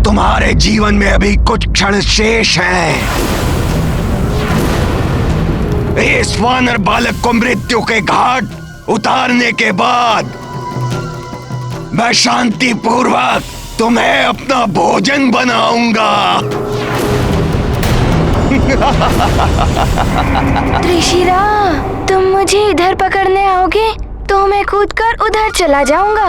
तुम्हारे जीवन में अभी कुछ क्षण शेष हैं। इस वानर बालक को मृत्यु के घाट उतारने के बाद मैं शांति पूर्वक तुम्हें अपना भोजन बनाऊंगा। त्रिशिरा, तुम मुझे इधर पकड़ने आओगे तो मैं कूदकर उधर चला जाऊंगा।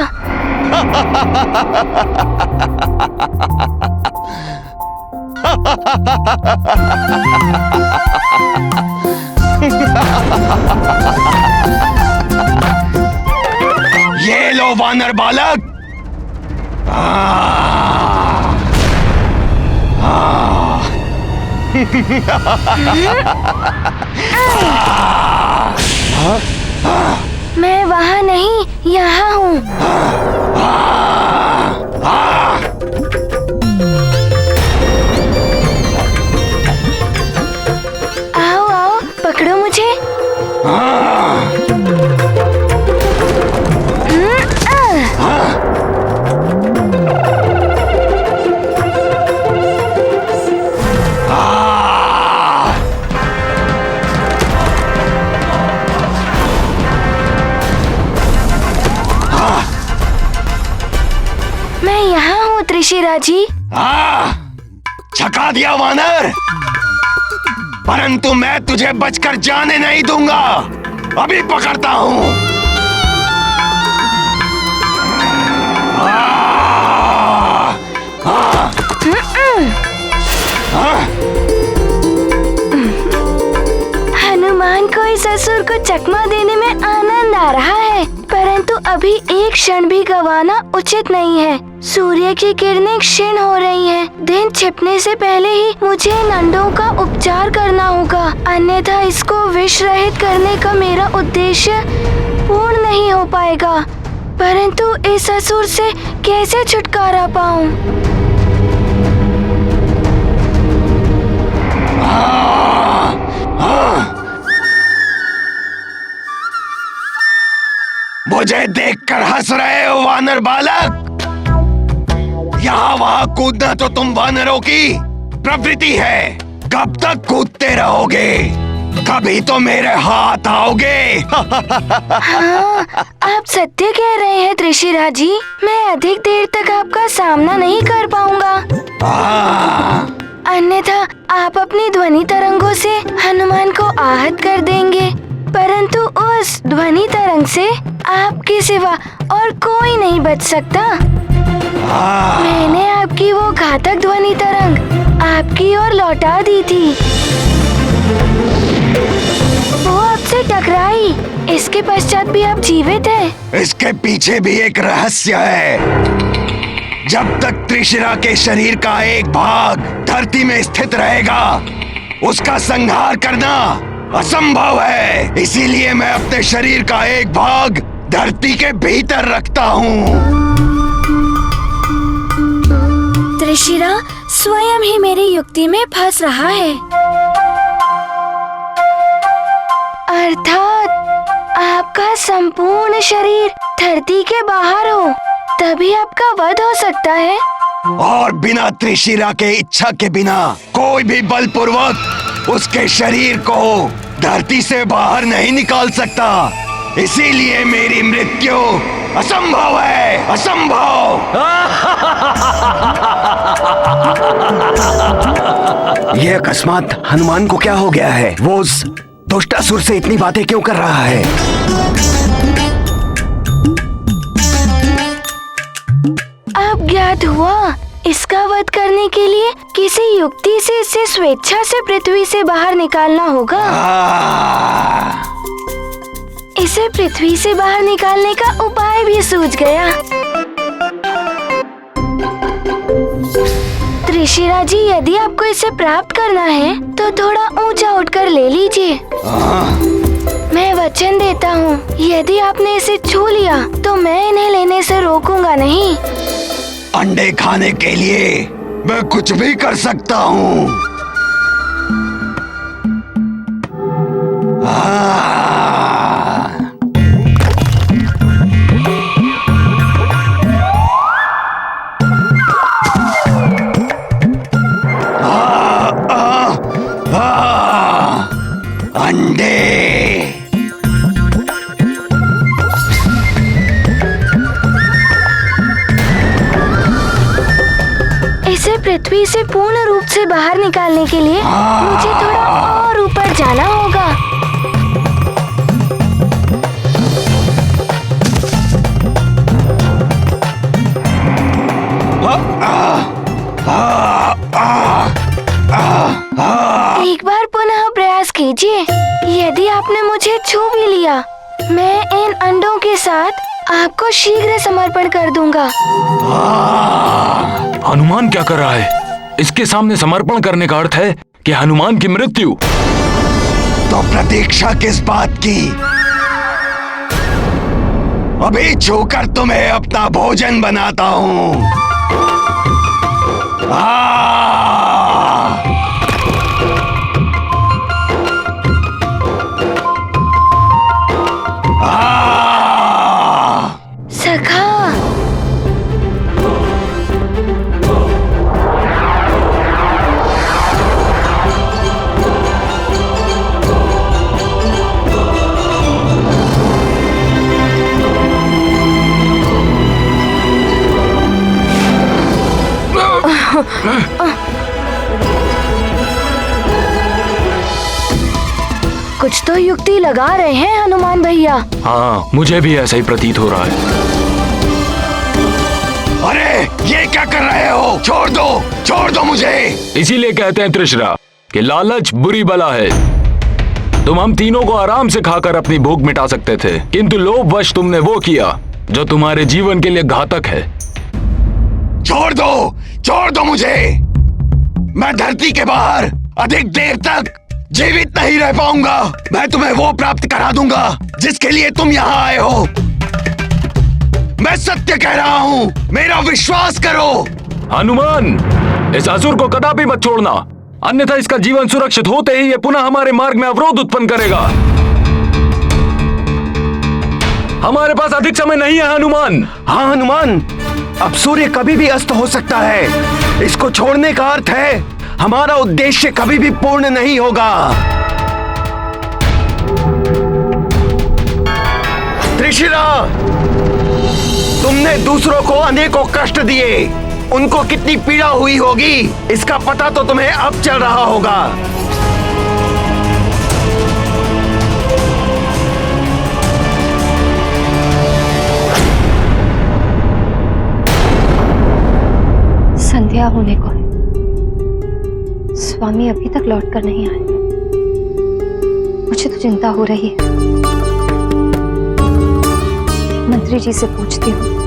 ये लो वानर बालक। मैं वहाँ नहीं, यहाँ हूँ। आओ आओ, पकड़ो मुझे। मैं यहाँ हूँ त्रिशिरा जी। छका दिया वानर, परंतु मैं तुझे बचकर जाने नहीं दूंगा। अभी पकड़ता हूँ। हनुमान को इस असुर को चकमा देने में आनंद आ रहा है, परंतु अभी एक क्षण भी गंवाना उचित नहीं है। सूर्य की किरणें क्षीण हो रही हैं। दिन छिपने से पहले ही मुझे इन अंडों का उपचार करना होगा, अन्यथा इसको विष रहित करने का मेरा उद्देश्य पूर्ण नहीं हो पाएगा। परंतु इस असुर से कैसे छुटकारा पाऊं? मुझे देखकर हंस रहे हो वानर बालक? यहाँ वहाँ कूदना तो तुम वानरों की प्रवृत्ति है। कब तक कूदते रहोगे? कभी तो मेरे हाथ आओगे। हाँ, आप सत्य कह रहे हैं त्रिशिरा जी। मैं अधिक देर तक आपका सामना नहीं कर पाऊंगा। अन्यथा आप अपनी ध्वनि तरंगों से हनुमान को आहत कर देंगे, परंतु उस ध्वनि तरंग से आपके सिवा और कोई नहीं बच सकता। मैंने आपकी वो घातक ध्वनि तरंग आपकी ओर लौटा दी थी। वो आपसे टकराई, इसके पश्चात भी आप जीवित हैं। इसके पीछे भी एक रहस्य है। जब तक त्रिशिरा के शरीर का एक भाग धरती में स्थित रहेगा, उसका संहार करना असंभव है। इसीलिए मैं अपने शरीर का एक भाग धरती के भीतर रखता हूँ। त्रिशिरा स्वयं ही मेरी युक्ति में फंस रहा है। अर्थात आपका संपूर्ण शरीर धरती के बाहर हो, तभी आपका वध हो सकता है। और बिना त्रिशिरा के इच्छा के बिना कोई भी बलपूर्वक उसके शरीर को धरती से बाहर नहीं निकाल सकता। इसीलिए मेरी मृत्यु असंभव है, असंभव। ये अकस्मात हनुमान को क्या हो गया है? वो उस दुष्ट असुर से इतनी बातें क्यों कर रहा है? अब ज्ञात हुआ, इसका वध करने के लिए किसी युक्ति से इसे स्वेच्छा से पृथ्वी से बाहर निकालना होगा। इसे पृथ्वी से बाहर निकालने का उपाय भी सूझ गया। त्रिशिरा जी, यदि आपको इसे प्राप्त करना है तो थोड़ा ऊंचा उठकर ले लीजिए। मैं वचन देता हूँ, यदि आपने इसे छू लिया तो मैं इन्हें लेने से रोकूंगा नहीं। अंडे खाने के लिए मैं कुछ भी कर सकता हूँ। उसे पृथ्वी से पूर्ण रूप से बाहर निकालने के लिए मुझे थोड़ा और ऊपर जाना होगा। एक बार पुनः प्रयास कीजिए। यदि आपने मुझे छू भी लिया, मैं इन अंडों के साथ आपको शीघ्र समर्पण कर दूंगा। हनुमान क्या कर रहा है? इसके सामने समर्पण करने का अर्थ है कि हनुमान की मृत्यु। तो प्रतीक्षा किस बात की? अभी छूकर तुम्हें अपना भोजन बनाता हूँ। सखा, कुछ तो युक्ति लगा रहे हैं हनुमान भैया। हाँ, मुझे भी ऐसा ही प्रतीत हो रहा है। अरे ये क्या कर रहे हो? छोड़ दो मुझे। इसीलिए कहते हैं त्रिशरा कि लालच बुरी बला है। तुम हम तीनों को आराम से खाकर अपनी भूख मिटा सकते थे, किंतु लोभवश तुमने वो किया जो तुम्हारे जीवन के लिए घातक है। छोड़ दो मुझे। मैं धरती के बाहर अधिक देर तक जीवित नहीं रह पाऊंगा। मैं तुम्हें वो प्राप्त करा दूंगा जिसके लिए तुम यहाँ आए हो। मैं सत्य कह रहा हूँ, मेरा विश्वास करो। हनुमान, इस असुर को कदापि मत छोड़ना, अन्यथा इसका जीवन सुरक्षित होते ही ये पुनः हमारे मार्ग में अवरोध उत्पन्न करेगा। हमारे पास अधिक समय नहीं है हनुमान। हाँ हनुमान, अब सूर्य कभी भी अस्त हो सकता है। इसको छोड़ने का अर्थ है हमारा उद्देश्य कभी भी पूर्ण नहीं होगा। त्रिशिरा, तुमने दूसरों को अनेकों कष्ट दिए। उनको कितनी पीड़ा हुई होगी इसका पता तो तुम्हें अब चल रहा होगा। संध्या होने को है। स्वामी अभी तक लौट कर नहीं आए। मुझे तो चिंता हो रही है। मंत्री जी से पूछती हूँ,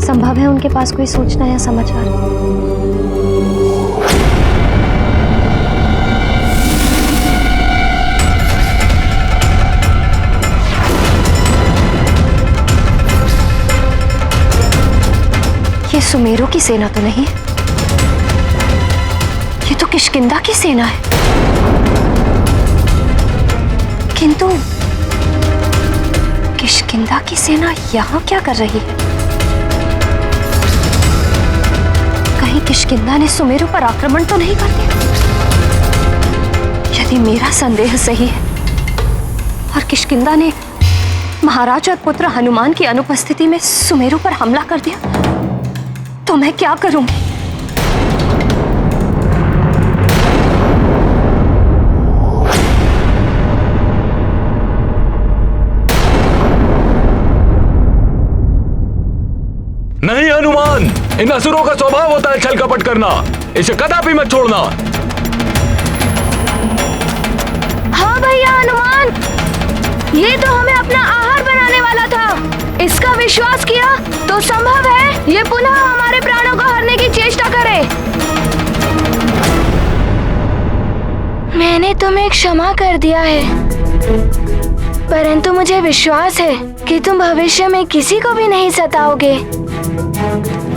संभव है उनके पास कोई सूचना या समाचार। ये सुमेरु की सेना तो नहीं, ये तो किष्किंधा की सेना है। किंतु किष्किंधा की सेना यहाँ क्या कर रही है? कहीं किष्किंधा ने सुमेरु पर आक्रमण तो नहीं कर दिया? यदि मेरा संदेह सही है और किष्किंधा ने महाराज और पुत्र हनुमान की अनुपस्थिति में सुमेरु पर हमला कर दिया, तो मैं क्या करूंगी? नहीं हनुमान, इन असुरों का स्वभाव होता है छल कपट करना। इसे कदापि मत छोड़ना। हाँ भैया हनुमान, ये तो हमें अपना आहार बनाने वाला था। इसका विश्वास किया तो संभव है ये पुनः हमारे प्राणों को हरने की चेष्टा करे। मैंने तुम्हें क्षमा कर दिया है, परंतु मुझे विश्वास है कि तुम भविष्य में किसी को भी नहीं सताओगे।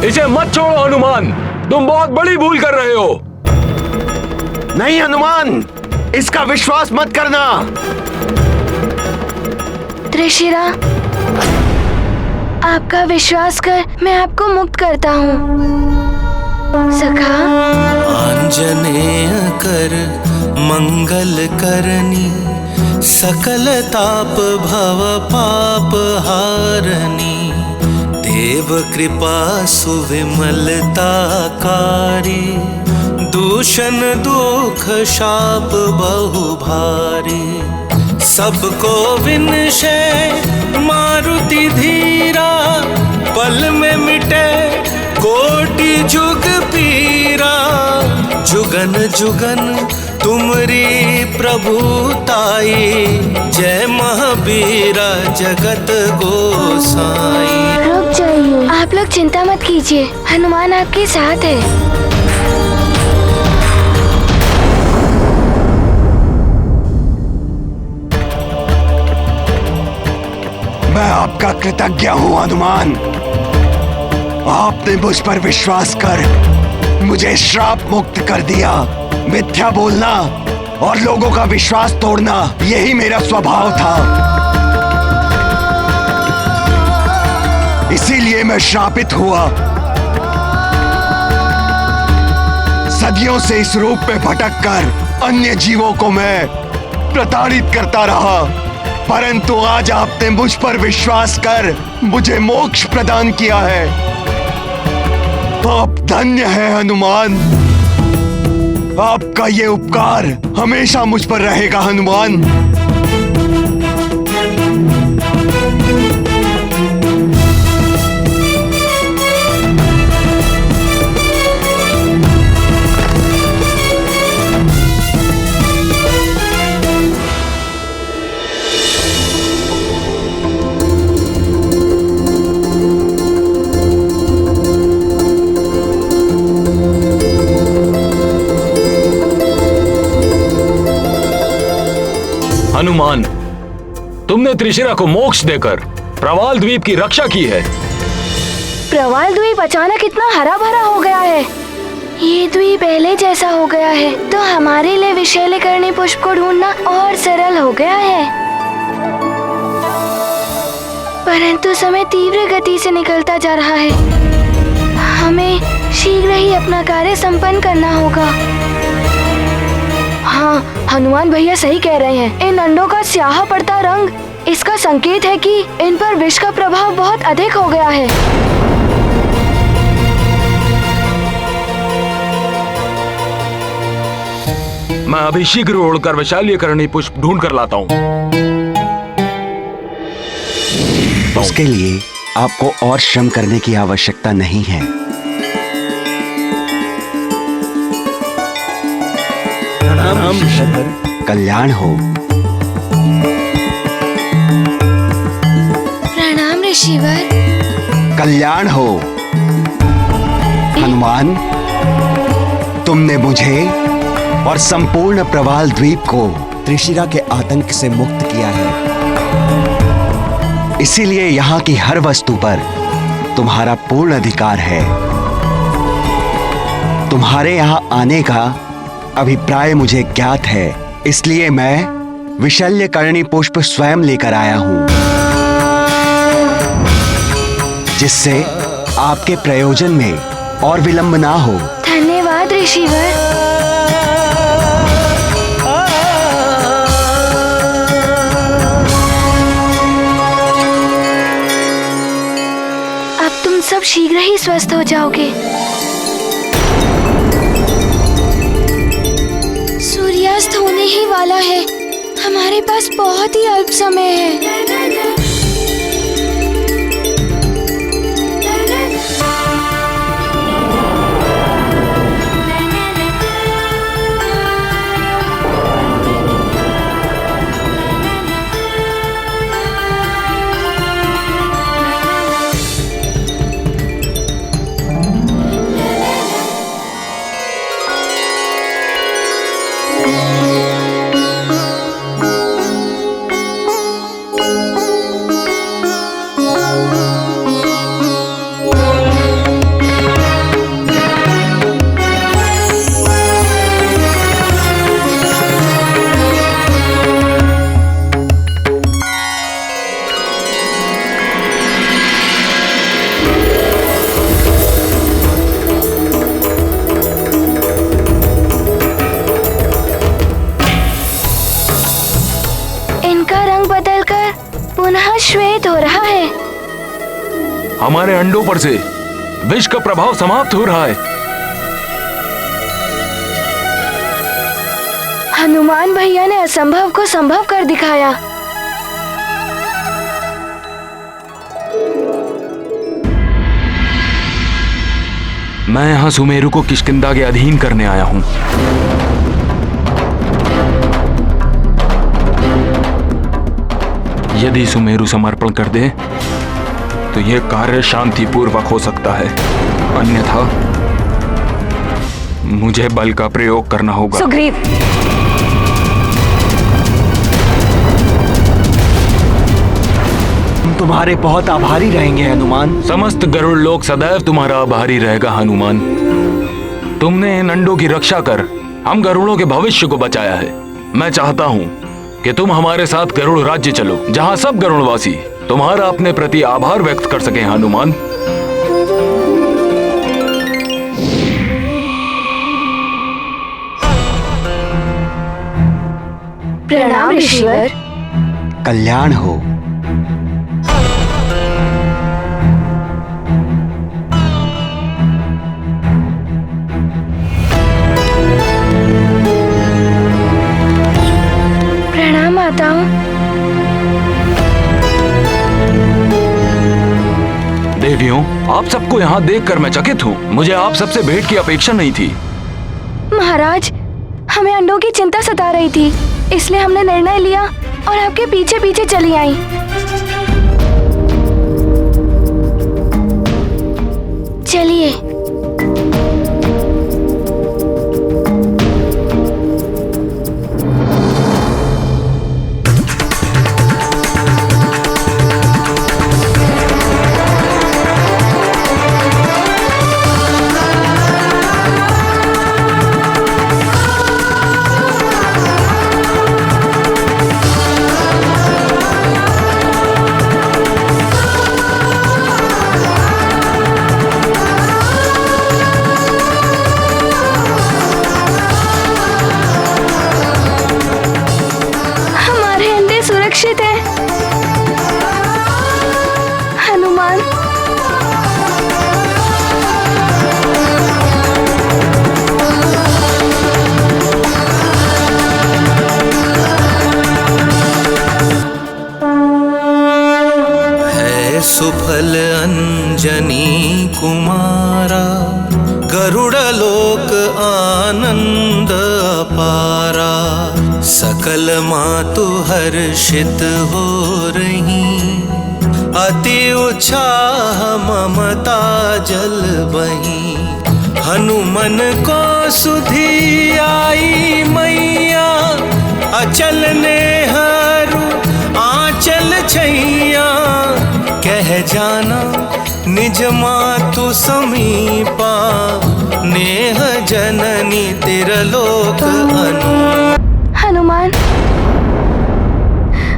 इसे मत छोड़ो हनुमान, तुम बहुत बड़ी भूल कर रहे हो। नहीं हनुमान, इसका विश्वास मत करना। त्रिशिरा, आपका विश्वास कर मैं आपको मुक्त करता हूँ। सखा, आंजनेय कर मंगल करनी, सकल ताप भव पाप हारनी। देव कृपा सुविमलताकारी, दूषण दुख शाप बहु भारी। सबको विनशे मारुति धीरा, पल में मिटे कोटि जुग पीरा। जुगन जुगन तुमरी प्रभुताई, जय महावीरा जगत गोसाई। रुक जाइए, आप लोग चिंता मत कीजिए, हनुमान आपके साथ है। मैं आपका कृतज्ञ हूँ हनुमान। आपने मुझ पर विश्वास कर मुझे श्राप मुक्त कर दिया। मिथ्या बोलना और लोगों का विश्वास तोड़ना यही मेरा स्वभाव था। इसीलिए मैं श्रापित हुआ। सदियों से इस रूप में भटक कर अन्य जीवों को मैं प्रताड़ित करता रहा, परंतु आज आपने मुझ पर विश्वास कर मुझे मोक्ष प्रदान किया है। आप धन्य हैं हनुमान। आपका ये उपकार हमेशा मुझ पर रहेगा हनुमान। हनुमान, तुमने त्रिशिरा को मोक्ष देकर प्रवाल द्वीप की रक्षा की है। प्रवाल द्वीप अचानक इतना हरा भरा हो गया है। ये द्वीप पहले जैसा हो गया है, तो हमारे लिए विषैलीकरणी पुष्प को ढूंढना और सरल हो गया है। परंतु समय तीव्र गति से निकलता जा रहा है। हमें शीघ्र ही अपना कार्य संपन्न करना होगा। हाँ, हनुमान भैया सही कह रहे हैं। इन अंडों का स्याह पड़ता रंग इसका संकेत है कि इन पर विष का प्रभाव बहुत अधिक हो गया है। मैं अभी शीघ्र उड़कर विशालीकरणी पुष्प ढूंढ कर लाता हूँ। उसके लिए आपको और श्रम करने की आवश्यकता नहीं है। कल्याण हो। प्रणाम ऋषिवर। कल्याण हो। हनुमान, तुमने मुझे और संपूर्ण प्रवाल द्वीप को त्रिशिरा के आतंक से मुक्त किया है। इसीलिए यहाँ की हर वस्तु पर तुम्हारा पूर्ण अधिकार है। तुम्हारे यहाँ आने का अभिप्राय मुझे ज्ञात है, इसलिए मैं विशल्यकरणी पुष्प स्वयं लेकर आया हूं, जिससे आपके प्रयोजन में और विलंब ना हो। धन्यवाद ऋषिवर। अब तुम सब शीघ्र ही स्वस्थ हो जाओगे। सूर्यास्त होने ही वाला है। हमारे पास बहुत ही अल्प समय है। हमारे अंडों पर से विष का प्रभाव समाप्त हो रहा है। हनुमान भैया ने असंभव को संभव कर दिखाया। मैं यहाँ सुमेरु को किष्किंधा के अधीन करने आया हूँ। यदि सुमेरु समर्पण कर दे तो यह कार्य शांतिपूर्वक हो सकता है, अन्यथा मुझे बल का प्रयोग करना होगा। सुग्रीव, हम तुम्हारे बहुत आभारी रहेंगे हनुमान। समस्त गरुड़ लोक सदैव तुम्हारा आभारी रहेगा हनुमान। तुमने इन अंडों की रक्षा कर हम गरुड़ों के भविष्य को बचाया है। मैं चाहता हूँ कि तुम हमारे साथ गरुड़ राज्य चलो, जहाँ सब गरुड़वासी तुम्हारा अपने प्रति आभार व्यक्त कर सकें हनुमान। प्रणाम ऋषिवर। कल्याण हो। प्रणाम आता हूँ। देवियों, आप सबको यहाँ देखकर मैं चकित हूँ। मुझे आप सबसे भेंट की अपेक्षा नहीं थी। महाराज, हमें अंडों की चिंता सता रही थी, इसलिए हमने निर्णय लिया और आपके पीछे पीछे चली आई। चलिए। सुरक्षित है हनुमान। है सुफल अंजनी कुमारा, गरुड़ लोक आनंद अपारा। सकल मातु हर्षित हो रही, अति उत्साह ममता जल बही। हनुमन को सुधी आई मैया, अचल नेहरू आंचल छैया। कह जाना निज मातु समीपा, नेह जननी तिरलोक अनु। हनुमान,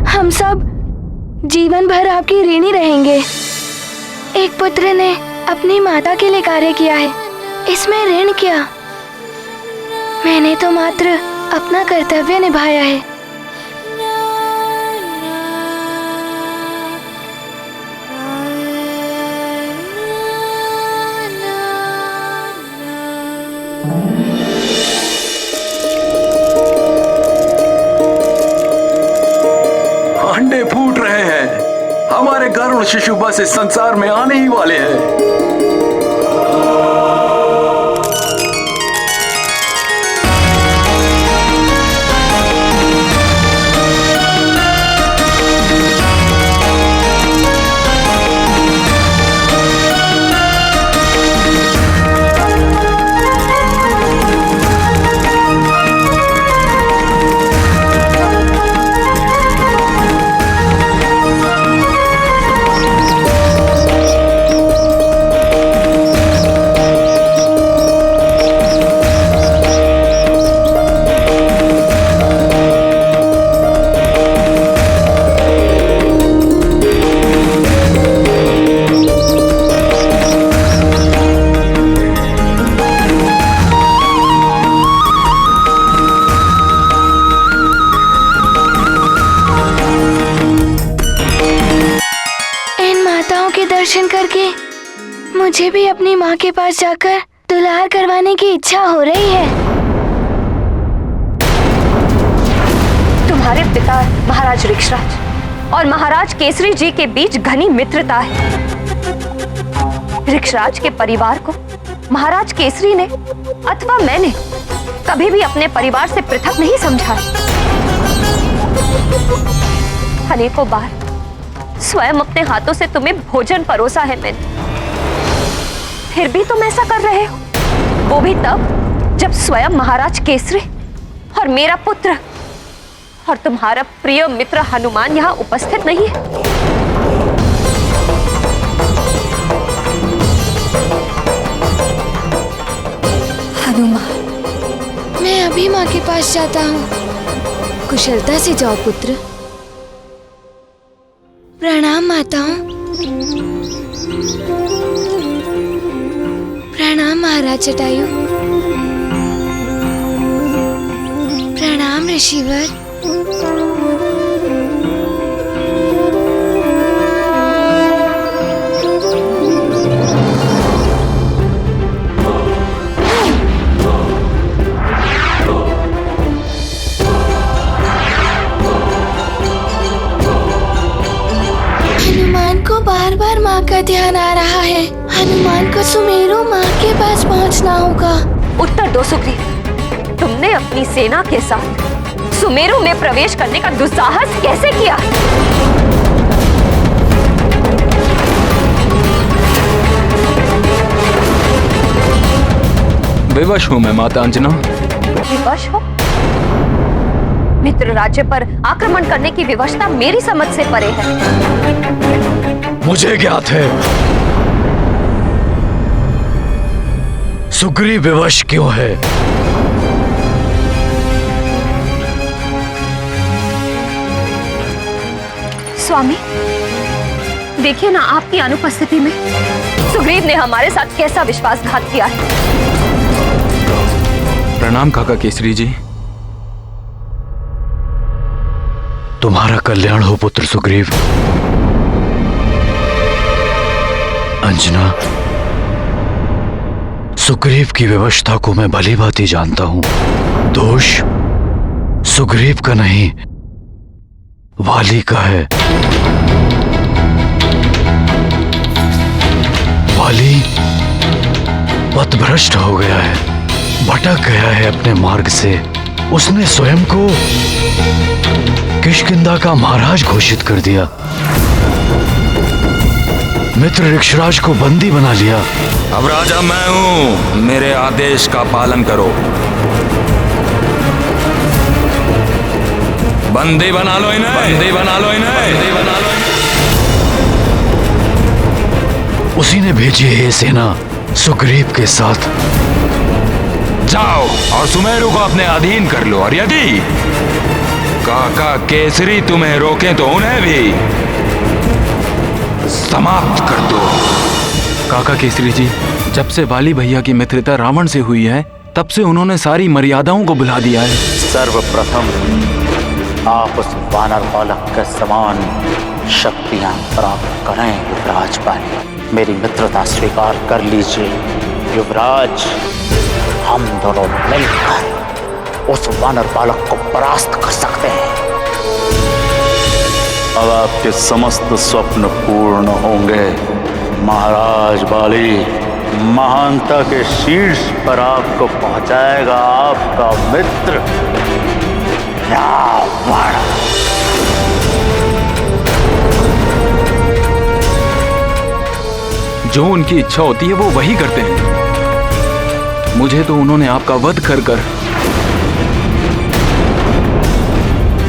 हम सब जीवन भर आपकी ऋणी रहेंगे। एक पुत्र ने अपनी माता के लिए कार्य किया है, इसमें ऋण क्या। मैंने तो मात्र अपना कर्तव्य निभाया है। अंडे फूट रहे हैं, हमारे गरुड़ शिशु बस इस संसार में आने ही वाले हैं। मुझे भी अपनी माँ के पास जाकर दुलार करवाने की इच्छा हो रही है। तुम्हारे पिता महाराज ऋक्षराज और महाराज केसरी जी के बीच घनी मित्रता है। ऋक्षराज के परिवार को महाराज केसरी ने अथवा मैंने कभी भी अपने परिवार से पृथक नहीं समझा। अनेकों बार स्वयं अपने हाथों से तुम्हें भोजन परोसा है मैंने, फिर भी तुम ऐसा कर रहे हो, वो भी तब जब स्वयं महाराज केसरी और मेरा पुत्र और तुम्हारा प्रिय मित्र हनुमान यहाँ उपस्थित नहीं है। हनुमान, मैं अभी माँ के पास जाता हूँ। कुशलता से जाओ पुत्र। प्रणाम माताओं। प्रणाम महाराज जटायु। प्रणाम ऋषिवर। बार बार माँ का ध्यान आ रहा है। हनुमान को सुमेरु माँ के पास पहुँचना होगा। उत्तर दो सुग्रीव, तुमने अपनी सेना के साथ सुमेरु में प्रवेश करने का दुस्साहस कैसे किया? विवश हूँ मैं माता अंजना। विवश हो? मित्र राज्य पर आक्रमण करने की विवशता मेरी समझ से परे है। मुझे ज्ञात है सुग्रीव विवश क्यों है। स्वामी, देखिए ना, आपकी अनुपस्थिति में सुग्रीव ने हमारे साथ कैसा विश्वासघात किया है। प्रणाम काका केसरी जी। तुम्हारा कल्याण हो पुत्र सुग्रीव। अंजना, सुग्रीव की व्यवस्था को मैं भली भांति जानता हूं। दोष सुग्रीव का नहीं, वाली का है। वाली पथभ्रष्ट हो गया है, भटक गया है अपने मार्ग से। उसने स्वयं को किष्किंधा का महाराज घोषित कर दिया, मित्र ऋक्षराज को बंदी बना लिया। अब राजा मैं हूं, मेरे आदेश का पालन करो। बंदी बना लो इन्हें, बंदी बना लो इन्हें, बंदी बना लो इन्हें। उसी ने भेजी है सेना सुग्रीव के साथ। जाओ और सुमेरु को अपने अधीन कर लो, और यदि काका केसरी तुम्हें रोके तो उन्हें भी समाप्त कर दो। काका केसरी जी, जब से वाली भैया की मित्रता रावण से हुई है, तब से उन्होंने सारी मर्यादाओं को भुला दिया है। सर्वप्रथम आप उस वानर बालक के समान शक्तियां प्राप्त करें युवराज वाली। मेरी मित्रता स्वीकार कर लीजिए युवराज। हम दोनों मिलकर उस वानर बालक को परास्त कर सकते हैं। अब आपके समस्त स्वप्न पूर्ण होंगे महाराज बाली। महानता के शीर्ष पर आपको पहुंचाएगा आपका मित्र रावण। जो उनकी इच्छा होती है वो वही करते हैं। मुझे तो उन्होंने आपका वध कर कर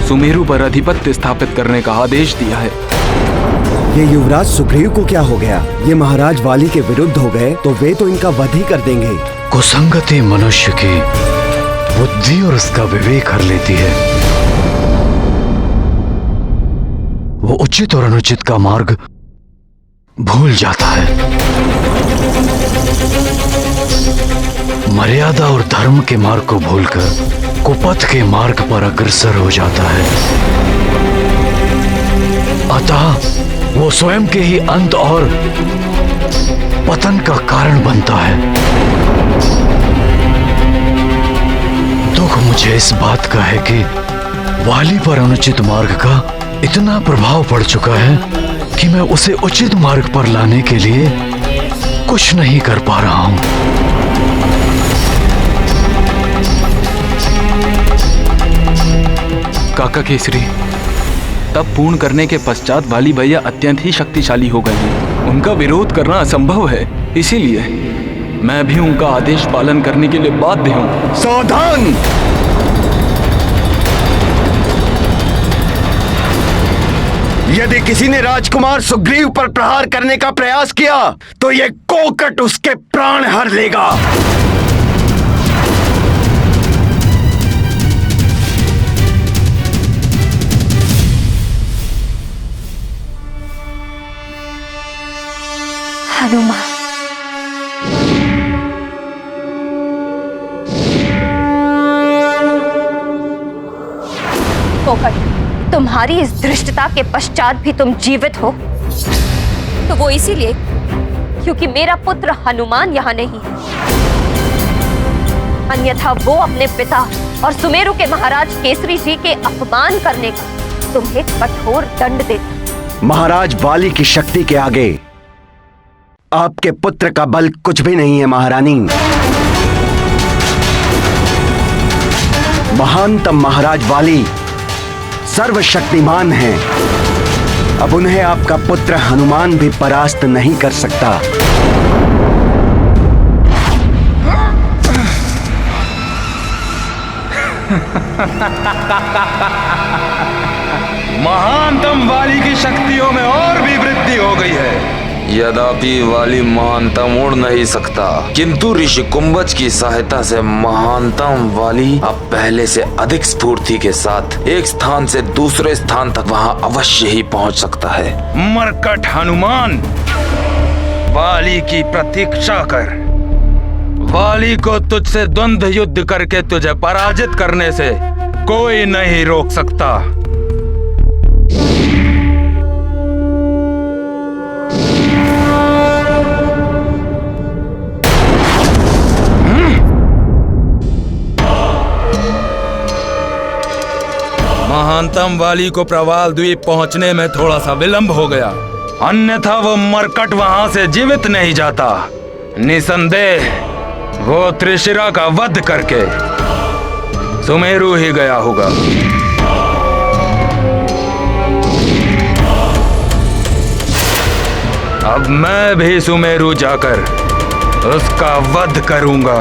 सुमेरु पर आधिपत्य स्थापित करने का आदेश दिया है। ये युवराज सुग्रीव को क्या हो गया? ये महाराज वाली के विरुद्ध हो गए तो वे तो इनका वध ही कर देंगे। कुसंगति मनुष्य की बुद्धि और उसका विवेक हर लेती है। वो उचित और अनुचित का मार्ग भूल जाता है। मर्यादा और धर्म के मार्ग को भूलकर कुपथ के मार्ग पर अग्रसर हो जाता है। अतः वो स्वयं के ही अंत और पतन का कारण बनता है। दुख मुझे इस बात का है कि वाली पर अनुचित मार्ग का इतना प्रभाव पड़ चुका है कि मैं उसे उचित मार्ग पर लाने के लिए कुछ नहीं कर पा रहा हूं। काका केसरी, तब पूर्ण करने के पश्चात वाली भैया अत्यंत ही शक्तिशाली हो गए हैं। उनका विरोध करना असंभव है, इसीलिए मैं भी उनका आदेश पालन करने के लिए बाध्य हूँ। सावधान! यदि किसी ने राजकुमार सुग्रीव पर प्रहार करने का प्रयास किया तो ये कोकट उसके प्राण हर लेगा। हनुमान, कोकट, तुम्हारी इस धृष्टता के पश्चात भी तुम जीवित हो तो वो इसीलिए क्योंकि मेरा पुत्र हनुमान यहाँ नहीं है। अन्यथा वो अपने पिता और सुमेरु के महाराज केसरी जी के अपमान करने का तुम्हें कठोर दंड देता। महाराज वाली की शक्ति के आगे आपके पुत्र का बल कुछ भी नहीं है महारानी। महानतम महाराज वाली सर्वशक्तिमान हैं। अब उन्हें आपका पुत्र हनुमान भी परास्त नहीं कर सकता। महानतम वाली की शक्तियों में और भी वृद्धि हो गई है। यद्यपि वाली महानतम उड़ नहीं सकता, किंतु ऋषि कुंभज की सहायता से महानतम वाली अब पहले से अधिक स्फूर्ति के साथ एक स्थान से दूसरे स्थान तक वहां अवश्य ही पहुंच सकता है। मरकट हनुमान, वाली की प्रतीक्षा कर। वाली को तुझसे द्वंद्व युद्ध करके तुझे पराजित करने से कोई नहीं रोक सकता। महानतम वाली को प्रवाल द्वीप पहुंचने में थोड़ा सा विलंब हो गया, अन्यथा वो मरकट वहां से जीवित नहीं जाता। निसंदेह वो त्रिशिरा का वध करके सुमेरु ही गया होगा। अब मैं भी सुमेरु जाकर उसका वध करूंगा।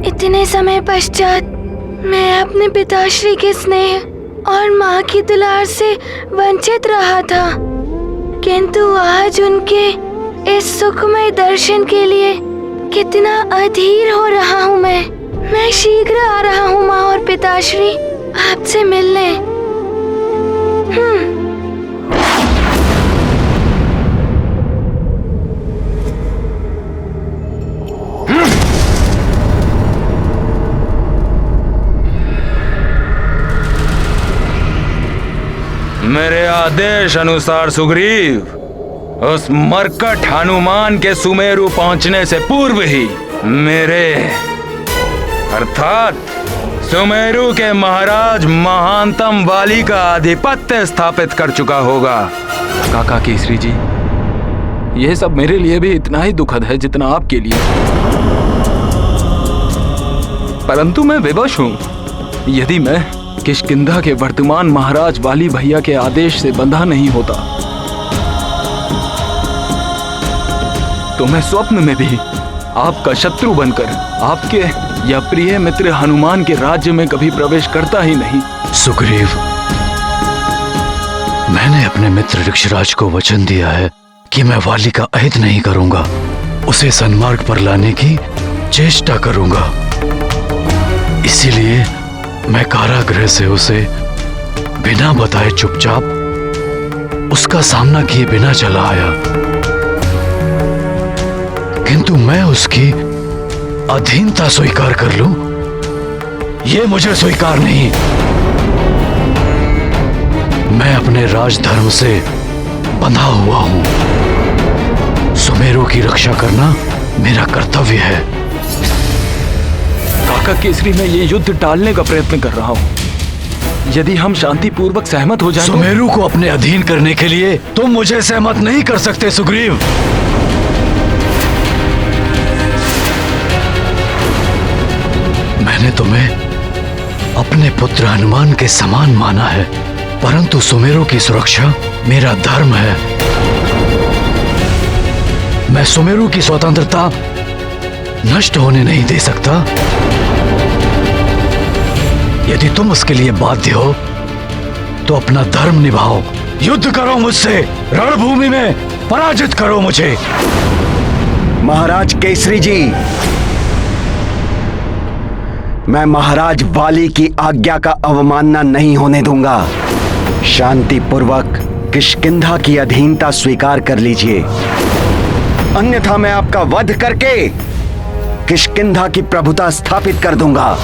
इतने समय पश्चात मैं अपने पिताश्री के स्नेह और माँ की दुलार से वंचित रहा था, किंतु आज उनके इस सुखमय दर्शन के लिए कितना अधीर हो रहा हूँ मैं शीघ्र आ रहा हूँ माँ और पिताश्री आपसे मिलने। मेरे आदेश अनुसार सुग्रीव, उस मरकट हनुमान के सुमेरु पहुंचने से पूर्व ही मेरे अर्थात सुमेरु के महाराज महानतम वाली का आधिपत्य स्थापित कर चुका होगा। काका केसरी जी, यह सब मेरे लिए भी इतना ही दुखद है जितना आपके लिए, परंतु मैं विवश हूँ। यदि मैं किष्किंधा के वर्तमान महाराज वाली भैया के आदेश से बंधा नहीं होता तो मैं स्वप्न में भी आपका शत्रु बनकर आपके या प्रिय मित्र हनुमान के राज्य में कभी प्रवेश करता ही नहीं। सुग्रीव, मैंने अपने मित्र ऋक्षराज को वचन दिया है कि मैं वाली का अहित नहीं करूंगा, उसे सन्मार्ग पर लाने की चेष्टा करूंगा। इसीलिए मैं कारागृह से उसे बिना बताए चुपचाप उसका सामना किए बिना चला आया, किंतु मैं उसकी अधीनता स्वीकार कर लूं, यह मुझे स्वीकार नहीं। मैं अपने राजधर्म से बंधा हुआ हूं। सुमेरु की रक्षा करना मेरा कर्तव्य है। काका केसरी, मैं ये युद्ध टालने का प्रयत्न कर रहा हूँ। यदि हम शांतिपूर्वक सहमत हो जाएं तो... सुमेरु को अपने अधीन करने के लिए तुम मुझे सहमत नहीं कर सकते सुग्रीव। मैंने तुम्हें अपने पुत्र हनुमान के समान माना है, परंतु सुमेरु की सुरक्षा मेरा धर्म है। मैं सुमेरु की स्वतंत्रता नष्ट होने नहीं दे सकता। यदि तुम उसके लिए बाध्य हो तो अपना धर्म निभाओ, युद्ध करो मुझसे, रणभूमि में पराजित करो मुझे। महाराज केसरी जी, मैं महाराज वाली की आज्ञा का अवमानना नहीं होने दूंगा। शांतिपूर्वक किष्किंधा की अधीनता स्वीकार कर लीजिए, अन्यथा मैं आपका वध करके किष्किंधा की प्रभुता स्थापित कर दूंगा।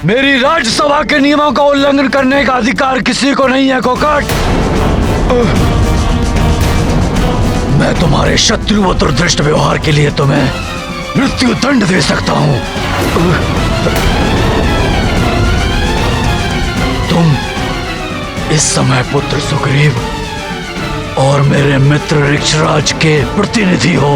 मेरी राज्यसभा के नियमों का उल्लंघन करने का अधिकार किसी को नहीं है कोकट। मैं तुम्हारे शत्रु व दुर्दृष्ट व्यवहार के लिए तुम्हें मृत्यु दंड दे सकता हूं। तुम इस समय पुत्र सुग्रीव और मेरे मित्र ऋक्षराज के प्रतिनिधि हो।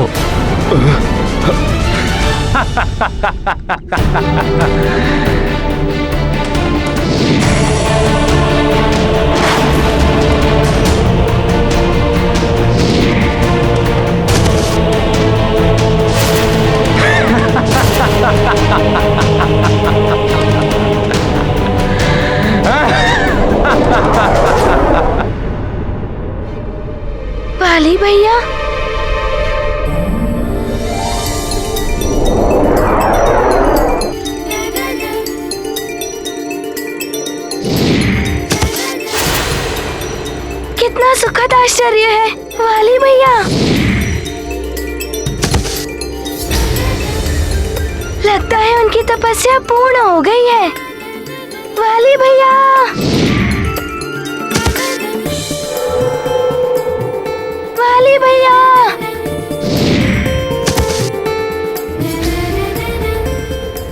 वाली भैया, कितना सुखद आश्चर्य है। वाली भैया, लगता है उनकी तपस्या पूर्ण हो गई है। वाली भैया, वाली भैया,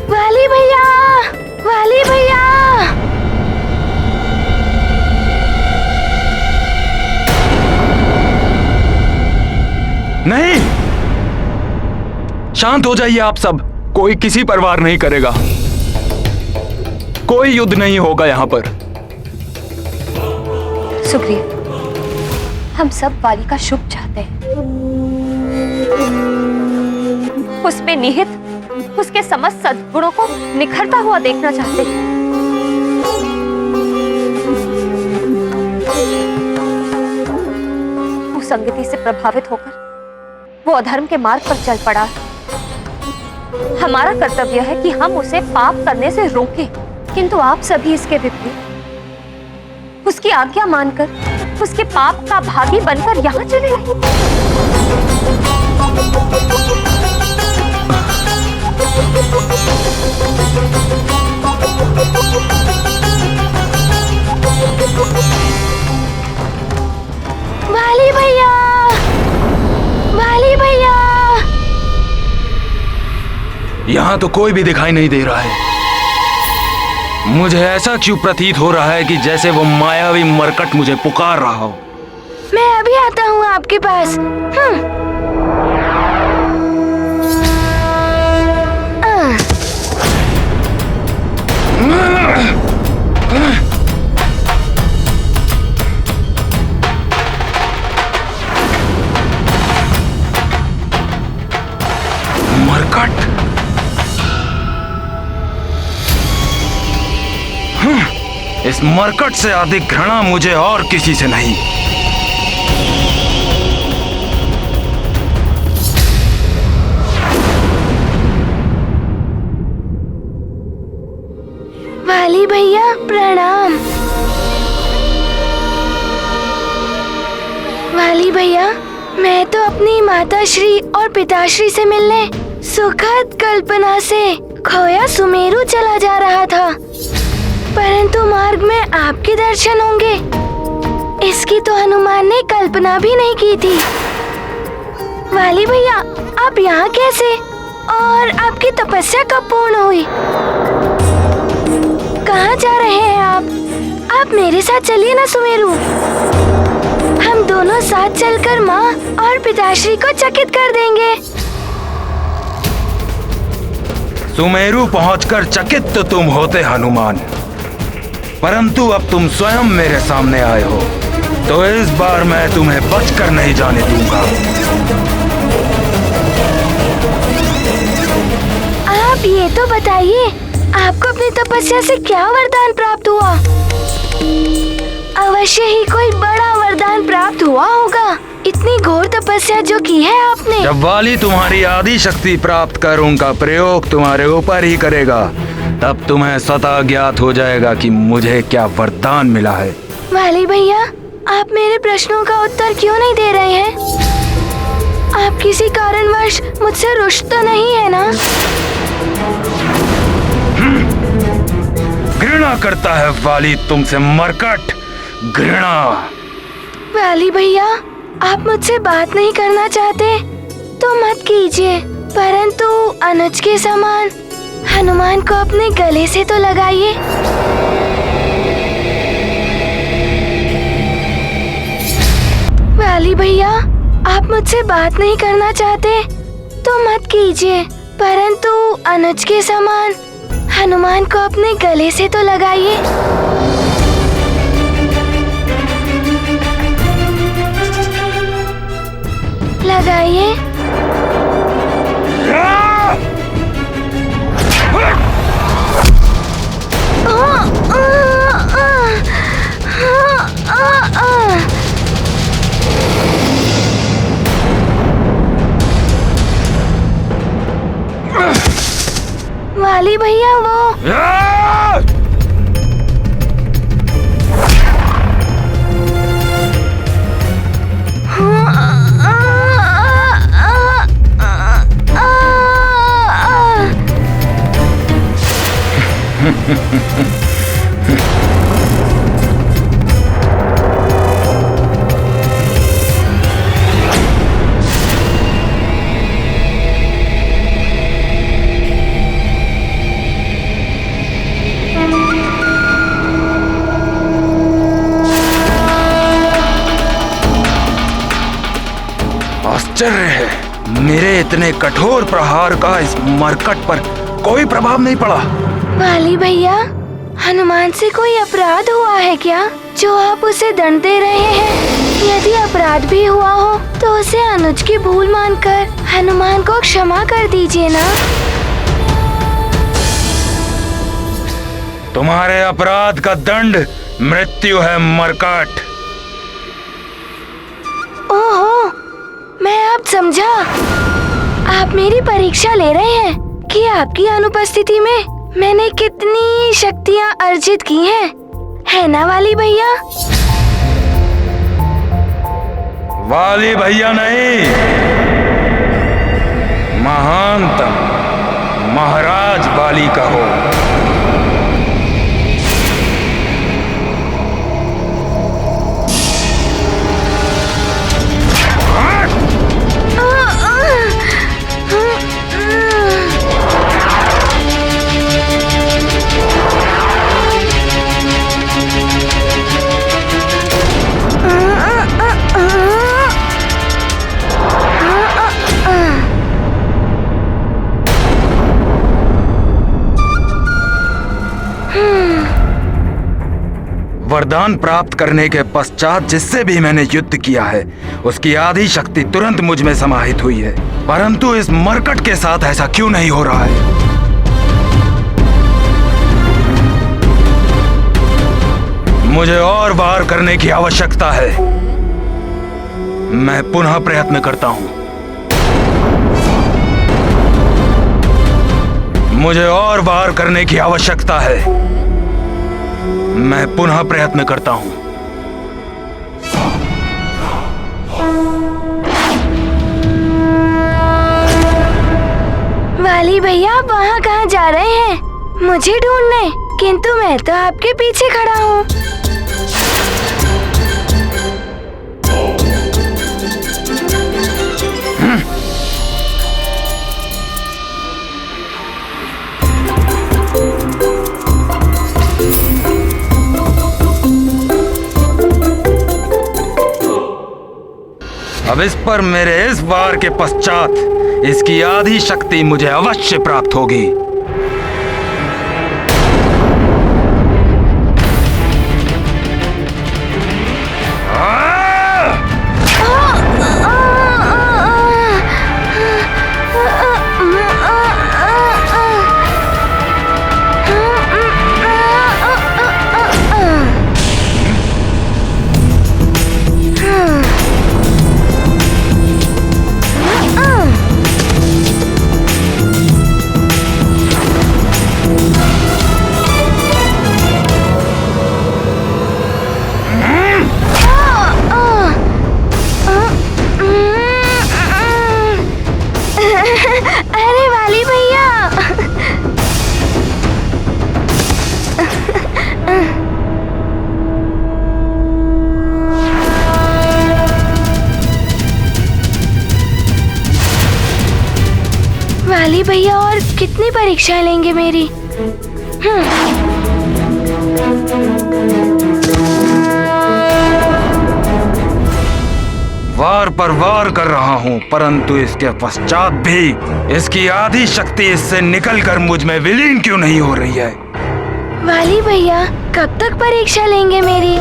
वाली भैया, वाली भैया। नहीं, शांत हो जाइए आप सब। कोई किसी पर वार नहीं करेगा, कोई युद्ध नहीं होगा यहाँ पर। सुग्रीव, हम सब वाली का शुभ चाहते हैं। उसमें निहित उसके समस्त सद्गुणों को निखरता हुआ देखना चाहते हैं। कुसंगति से प्रभावित होकर वो अधर्म के मार्ग पर चल पड़ा। हमारा कर्तव्य है कि हम उसे पाप करने से रोकें, किंतु आप सभी इसके विपरीत उसकी आज्ञा मानकर उसके पाप का भागी बनकर यहाँ चले आए। वाली भैया, वाली भैया। यहाँ तो कोई भी दिखाई नहीं दे रहा है। मुझे ऐसा क्यों प्रतीत हो रहा है कि जैसे वो मायावी मरकट मुझे पुकार रहा हो। मैं अभी आता हूँ आपके पास। मरकट, इस मरकट से अधिक घृणा मुझे और किसी से नहीं। वाली भैया प्रणाम। वाली भैया, मैं तो अपनी माताश्री और पिताश्री से मिलने सुखद कल्पना से खोया सुमेरु चला जा रहा था, परंतु मार्ग में आपके दर्शन होंगे, इसकी तो हनुमान ने कल्पना भी नहीं की थी। वाली भैया, आप यहाँ कैसे? और आपकी तपस्या कब पूर्ण हुई? कहाँ जा रहे हैं आप मेरे साथ चलिए ना सुमेरु। हम दोनों साथ चलकर माँ और पिताश्री को चकित कर देंगे। सुमेरु पहुंचकर चकित तो तुम होते हनुमान, परंतु अब तुम स्वयं मेरे सामने आए हो, तो इस बार मैं तुम्हें बचकर नहीं जाने दूंगा। आप ये तो बताइए, आपको अपनी तपस्या से क्या वरदान प्राप्त हुआ? अवश्य ही कोई बड़ा वरदान प्राप्त हुआ होगा, इतनी घोर तपस्या जो की है आपने। जब वाली तुम्हारी आदि शक्ति प्राप्त कर उनका प्रयोग तुम्हारे ऊपर ही करेगा, तब तुम्हें स्वतः ज्ञात हो जाएगा कि मुझे क्या वरदान मिला है। वाली भैया, आप मेरे प्रश्नों का उत्तर क्यों नहीं दे रहे हैं? आप किसी कारणवश मुझसे रुष्ट तो नहीं है ना? घृणा करता है वाली तुमसे मरकट, घृणा। वाली भैया, आप मुझसे बात नहीं करना चाहते तो मत कीजिए, परंतु अनुज के समान हनुमान को अपने गले से तो लगाइए। वाली भैया, आप मुझसे बात नहीं करना चाहते तो मत कीजिए, परंतु अनुज के समान हनुमान को अपने गले से तो लगाइए। लगाइए। वाली भैया, वो आश्चर्य है, मेरे इतने कठोर प्रहार का इस मरकट पर कोई प्रभाव नहीं पड़ा। वाली भैया, हनुमान से कोई अपराध हुआ है क्या जो आप उसे दंड दे रहे हैं? यदि अपराध भी हुआ हो तो उसे अनुज की भूल मानकर हनुमान को क्षमा कर दीजिए ना। तुम्हारे अपराध का दंड मृत्यु है मरकट। ओहो, मैं अब समझा। आप मेरी परीक्षा ले रहे हैं कि आपकी अनुपस्थिति में मैंने कितनी शक्तियाँ अर्जित की हैं, है ना वाली भैया? वाली भैया नहीं, महानतम महाराज वाली कहो। वरदान प्राप्त करने के पश्चात जिससे भी मैंने युद्ध किया है, उसकी आधी शक्ति तुरंत मुझ में समाहित हुई है, परंतु इस मरकट के साथ ऐसा क्यों नहीं हो रहा है? मुझे और वार करने की आवश्यकता है। मैं पुनः प्रयत्न करता हूं। मुझे और वार करने की आवश्यकता है। मैं पुनः प्रयत्न करता हूँ। वाली भैया, आप वहाँ कहाँ जा रहे हैं? मुझे ढूंढने, किंतु मैं तो आपके पीछे खड़ा हूँ। अब इस पर मेरे इस वार के पश्चात इसकी आधी शक्ति मुझे अवश्य प्राप्त होगी। अरे वाली भैया, वाली भैया और कितनी परीक्षा लेंगे मेरी? वार पर वार कर रहा हूँ, परंतु इसके पश्चात भी इसकी आधी शक्ति इससे निकलकर मुझ में विलीन क्यों नहीं हो रही है? वाली भैया, कब तक परीक्षा लेंगे मेरी?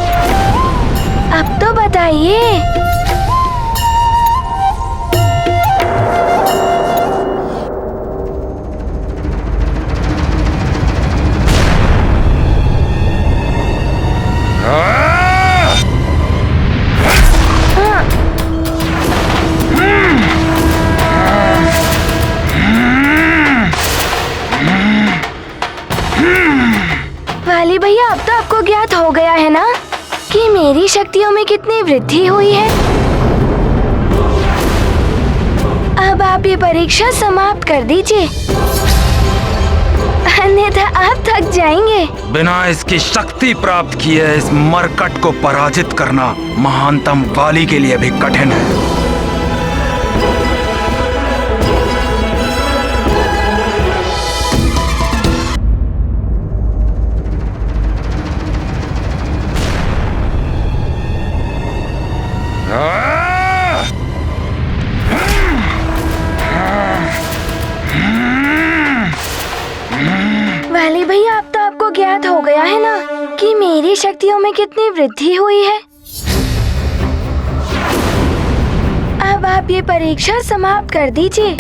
अब तो बताइए। वाली भैया, अब तो आपको ज्ञात हो गया है ना कि मेरी शक्तियों में कितनी वृद्धि हुई है। अब आप ये परीक्षा समाप्त कर दीजिए, अन्यथा आप थक जाएंगे। बिना इसकी शक्ति प्राप्त किए इस मरकट को पराजित करना महानतम वाली के लिए भी कठिन है। वाली भैया, अब तो आपको ज्ञात हो गया है ना कि मेरी शक्तियों में कितनी वृद्धि हुई है। अब आप ये परीक्षा समाप्त कर दीजिए,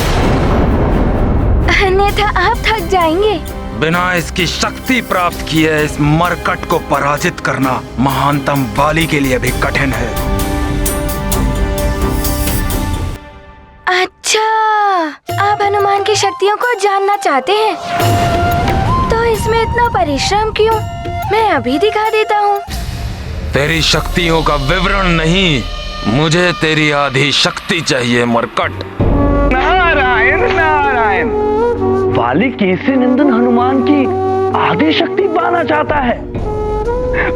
अन्यथा आप थक जाएंगे। बिना इसकी शक्ति प्राप्त किए इस मरकट को पराजित करना महानतम वाली के लिए भी कठिन है। अच्छा, आप हनुमान की शक्तियों को जानना चाहते हैं, तो इसमें इतना परिश्रम क्यों? मैं अभी दिखा देता हूँ। तेरी शक्तियों का विवरण नहीं, मुझे तेरी आधी शक्ति चाहिए मरकट। नारायण नारायण, वाली केसरी नंदन हनुमान की आधी शक्ति पाना चाहता है,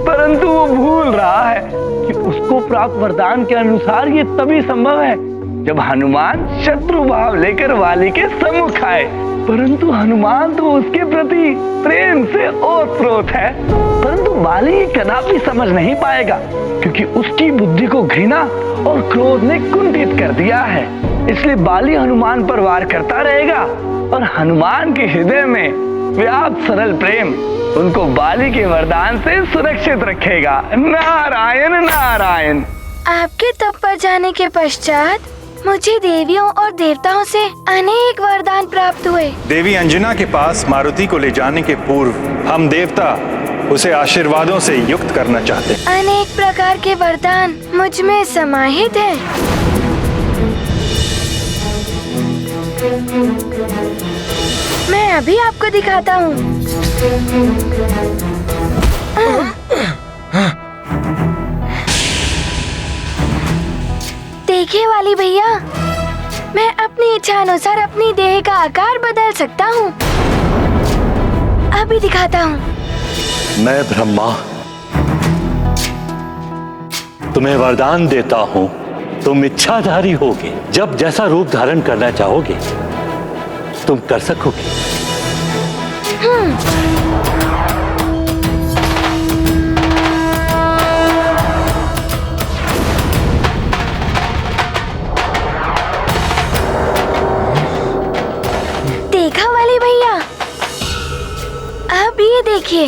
परंतु वो भूल रहा है कि उसको प्राप्त वरदान के अनुसार ये तभी संभव है जब हनुमान शत्रु भाव लेकर वाली के सम्मुख आए। परंतु हनुमान तो उसके प्रति प्रेम से ओतप्रोत है, परंतु वाली ये कदापि समझ नहीं पाएगा क्योंकि उसकी बुद्धि को घृणा और क्रोध ने कुंठित कर दिया है। इसलिए वाली हनुमान पर वार करता रहेगा और हनुमान के हृदय में व्याप्त सरल प्रेम उनको वाली के वरदान से सुरक्षित रखेगा। नारायण नारायण। आपके तप पर जाने के पश्चात मुझे देवियों और देवताओं से अनेक वरदान प्राप्त हुए। देवी अंजना के पास मारुति को ले जाने के पूर्व हम देवता उसे आशीर्वादों से युक्त करना चाहते हैं। अनेक प्रकार के वरदान मुझ में समाहित हैं। मैं अभी आपको दिखाता हूँ। देखिए वाली भैया, मैं अपनी इच्छा अनुसार अपनी देह का आकार बदल सकता हूँ। अभी दिखाता हूँ। मैं ब्रह्मा तुम्हें वरदान देता हूँ, तुम इच्छाधारी होगे। जब जैसा रूप धारण करना चाहोगे तुम कर सकोगे। देखा वाली भैया, अब ये देखिए।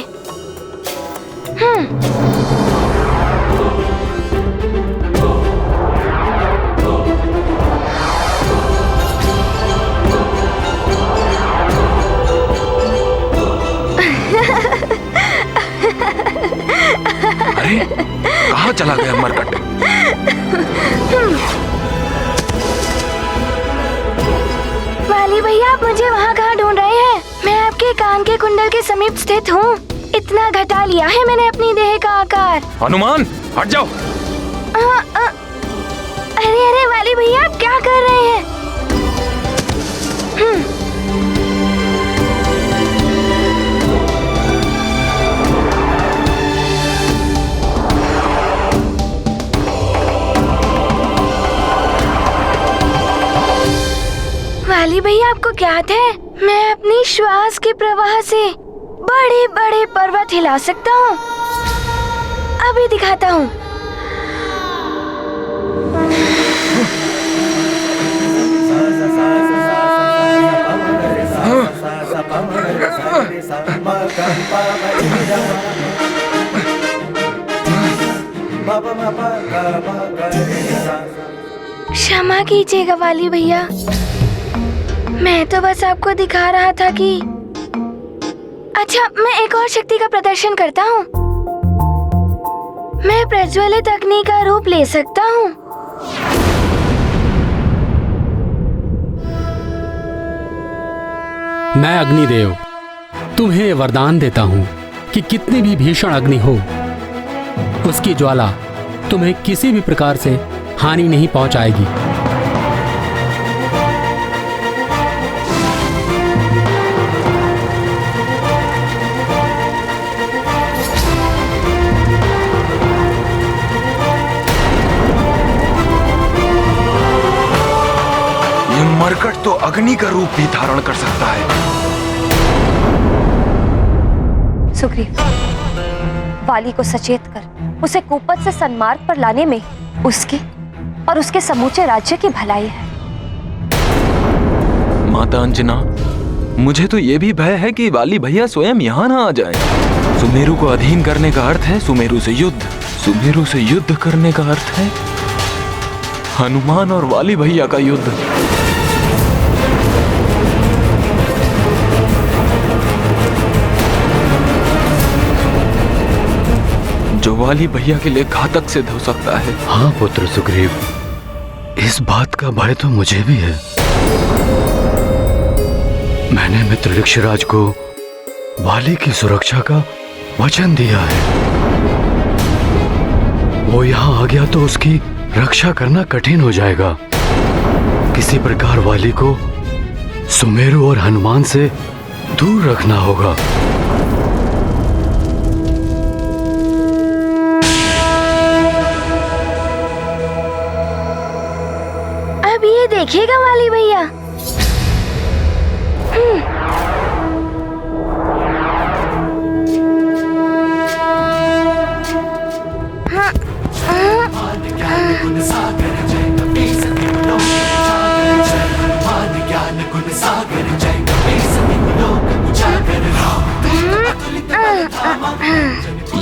अरे कहाँ चला गया मरकट? वाली भैया, आप मुझे वहाँ कहाँ ढूंढ रहे हैं? मैं आपके कान के कुंडल के समीप स्थित हूँ। इतना घटा लिया है मैंने अपनी देह का आकार। हनुमान हट जाओ। अरे अरे वाली भैया, आप क्या कर रहे हैं? वाली भैया, आपको ज्ञात है मैं अपनी श्वास के प्रवाह से बड़े बड़े पर्वत हिला सकता हूँ। अभी दिखाता हूँ। क्षमा कीजिएगा वाली भैया, मैं तो बस आपको दिखा रहा था कि अच्छा, मैं एक और शक्ति का प्रदर्शन करता हूँ। मैं प्रज्वलित अग्नि का रूप ले सकता हूँ। मैं अग्निदेव तुम्हें वरदान देता हूँ कि कितनी भी भीषण अग्नि हो, उसकी ज्वाला तुम्हें किसी भी प्रकार से हानि नहीं पहुँचाएगी। मरकट तो अग्नि का रूप भी धारण कर सकता है। सुग्रीव, वाली को सचेत कर उसे कुपथ से सन्मार्ग पर लाने में उसकी और उसके समूचे राज्य की भलाई है। माता अंजना, मुझे तो ये भी भय है कि वाली भैया स्वयं यहाँ ना आ जाए। सुमेरु को अधीन करने का अर्थ है सुमेरु से युद्ध। सुमेरु से युद्ध करने का अर्थ है हनुमान और वाली भैया का युद्ध। जो वाली भैया के लिए घातक सिद्ध हो सकता है। हाँ पुत्र सुग्रीव, इस बात का भय तो मुझे भी है। मैंने मित्र ऋक्षराज को वाली की सुरक्षा का वचन दिया है। वो यहाँ आ गया तो उसकी रक्षा करना कठिन हो जाएगा। किसी प्रकार वाली को सुमेरु और हनुमान से दूर रखना होगा। अब ये देखिएगा वाली भैया।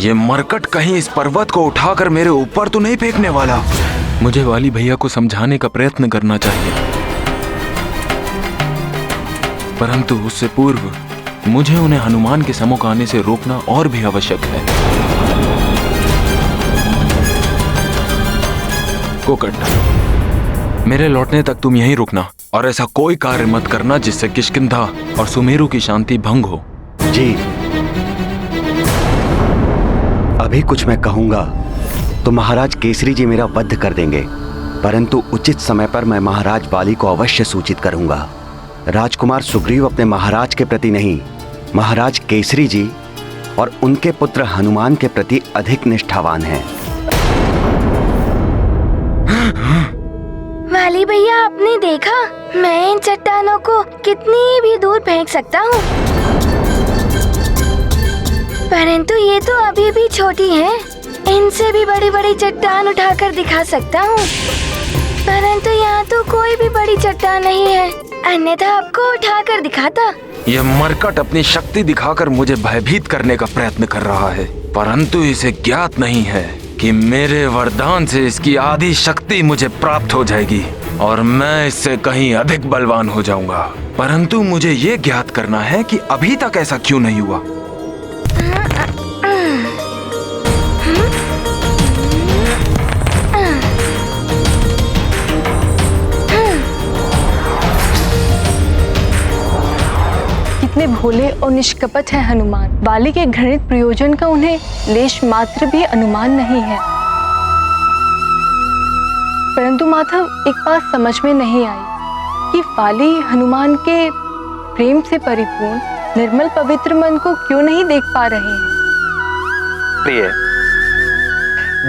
ये मरकट कहीं इस पर्वत को उठाकर मेरे ऊपर तो नहीं फेंकने वाला। मुझे वाली भैया को समझाने का प्रयत्न करना चाहिए, परंतु उससे पूर्व मुझे उन्हें हनुमान के सम्मुख आने से रोकना और भी आवश्यक है। कोकट, मेरे लौटने तक तुम यहीं रुकना और ऐसा कोई कार्य मत करना जिससे किष्किंधा और सुमेरु की शांति भंग हो। जी, अभी कुछ मैं कहूंगा तो महाराज केसरी जी मेरा वध कर देंगे। परंतु उचित समय पर मैं महाराज वाली को अवश्य सूचित करूंगा। राजकुमार सुग्रीव अपने महाराज के प्रति नहीं, महाराज केसरी जी और उनके पुत्र हनुमान के प्रति अधिक निष्ठावान हैं। वाली भैया, आपने देखा मैं इन चट्टानों को कितनी भी दूर फेंक सकता हूँ, परंतु ये तो अभी भी छोटी हैं। इनसे भी बड़ी बड़ी चट्टान उठाकर दिखा सकता हूँ, परंतु यहाँ तो कोई भी बड़ी चट्टान नहीं है, अन्यथा आपको उठाकर दिखाता। यह मरकट अपनी शक्ति दिखाकर मुझे भयभीत करने का प्रयत्न कर रहा है, परंतु इसे ज्ञात नहीं है कि मेरे वरदान से इसकी आधी शक्ति मुझे प्राप्त हो जाएगी और मैं इससे कहीं अधिक बलवान हो जाऊंगा। परंतु मुझे ये ज्ञात करना है कि अभी तक ऐसा क्यों नहीं हुआ। कितने भोले और निष्कपट हैं हनुमान। बाली के घृणित प्रयोजन का उन्हें लेश मात्र भी अनुमान नहीं है। परंतु माधव, एक बात समझ में नहीं आई कि बाली हनुमान के प्रेम से परिपूर्ण निर्मल पवित्र मन को क्यों नहीं देख पा रहे हैं। प्रिय,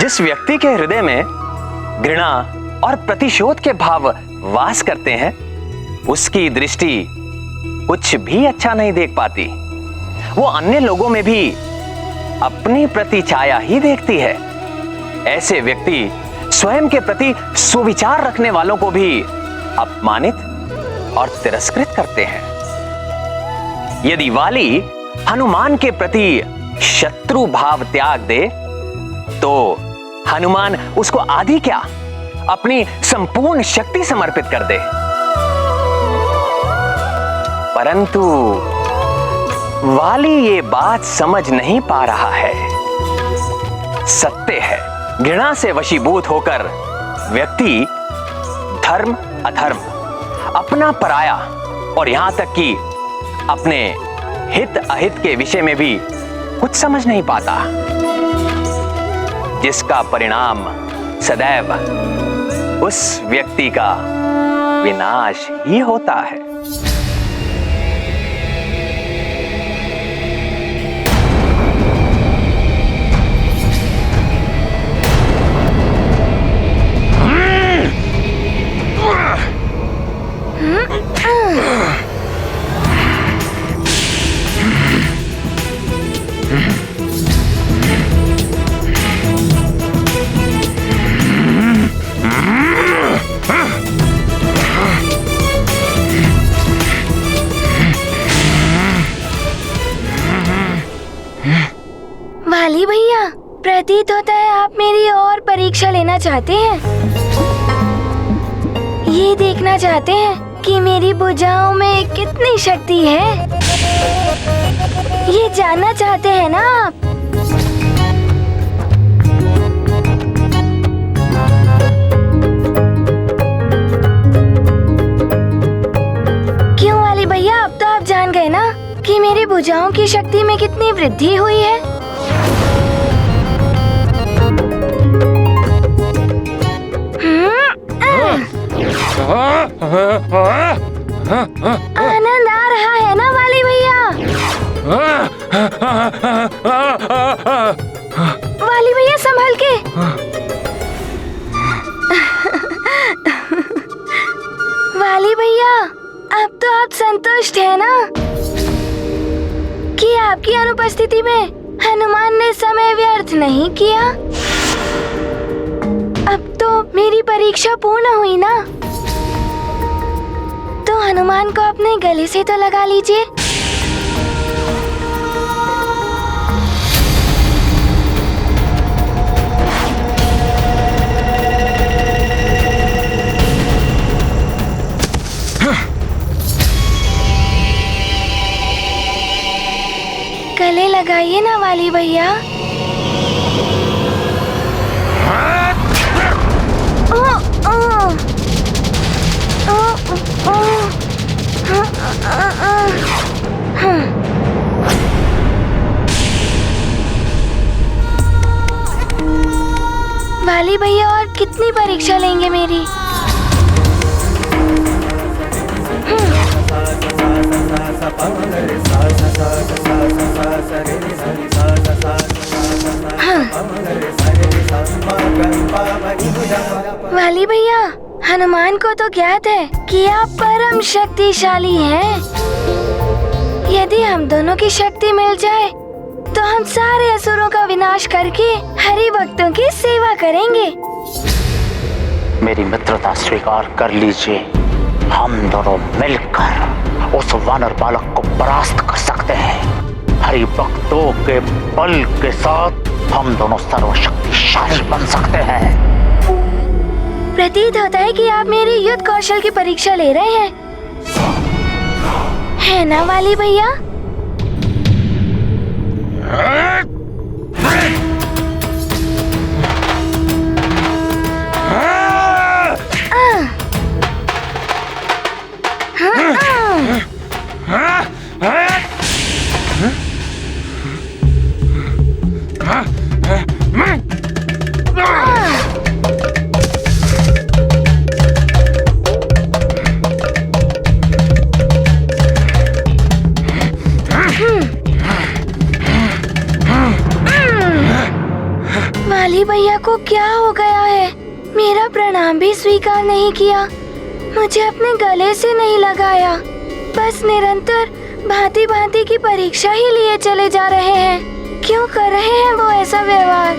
जिस व्यक्ति के हृदय में घृणा और प्रतिशोध के भाव वास करते हैं, उसकी दृष्टि कुछ भी अच्छा नहीं देख पाती। वो अन्य लोगों में भी अपनी प्रति छाया ही देखती है। ऐसे व्यक्ति स्वयं के प्रति सुविचार रखने वालों को भी अपमानित और तिरस्कृत करते हैं। यदि वाली हनुमान के प्रति शत्रु भाव त्याग दे, तो हनुमान उसको आधी क्या अपनी संपूर्ण शक्ति समर्पित कर दे। परंतु वाली ये बात समझ नहीं पा रहा है। सत्य है, घृणा से वशीभूत होकर व्यक्ति धर्म अधर्म, अपना पराया और यहां तक कि अपने हित अहित के विषय में भी कुछ समझ नहीं पाता, जिसका परिणाम सदैव उस व्यक्ति का विनाश ही होता है। वाली भैया, प्रतीत होता है आप मेरी और परीक्षा लेना चाहते हैं। ये देखना चाहते हैं कि मेरी भुजाओं में कितनी शक्ति है। ये जानना चाहते हैं ना आप? क्यों वाली भैया, अब तो आप जान गए ना कि मेरी भुजाओं की शक्ति में कितनी वृद्धि हुई है। आनंद आ रहा है ना वाली भैया? वाली भैया संभल के। वाली भैया, अब तो आप संतुष्ट हैं ना कि आपकी अनुपस्थिति में हनुमान ने समय व्यर्थ नहीं किया? अब तो मेरी परीक्षा पूर्ण हुई ना, तो हनुमान को अपने गले से तो लगा लीजिए। गले लगाइए ना वाली भैया। वाली भैया, और कितनी परीक्षा लेंगे मेरी। वाली भैया, हनुमान को तो ज्ञात है कि आप परम शक्तिशाली हैं। यदि हम दोनों की शक्ति मिल जाए तो हम सारे असुरों का विनाश करके हरि भक्तों की सेवा करेंगे। मेरी मित्रता स्वीकार कर लीजिए। हम दोनों मिलकर उस वानर बालक को परास्त कर सकते हैं। हरि भक्तों के बल के साथ हम दोनों सर्वशक्तिशाली बन सकते हैं। प्रतीत होता है कि आप मेरी युद्ध कौशल की परीक्षा ले रहे हैं, है ना वाली भैया? वाली भैया को क्या हो गया है? मेरा प्रणाम भी स्वीकार नहीं किया, मुझे अपने गले से नहीं लगाया, बस निरंतर भांति भांति की परीक्षा ही लिए चले जा रहे हैं। क्यों कर रहे हैं वो ऐसा व्यवहार?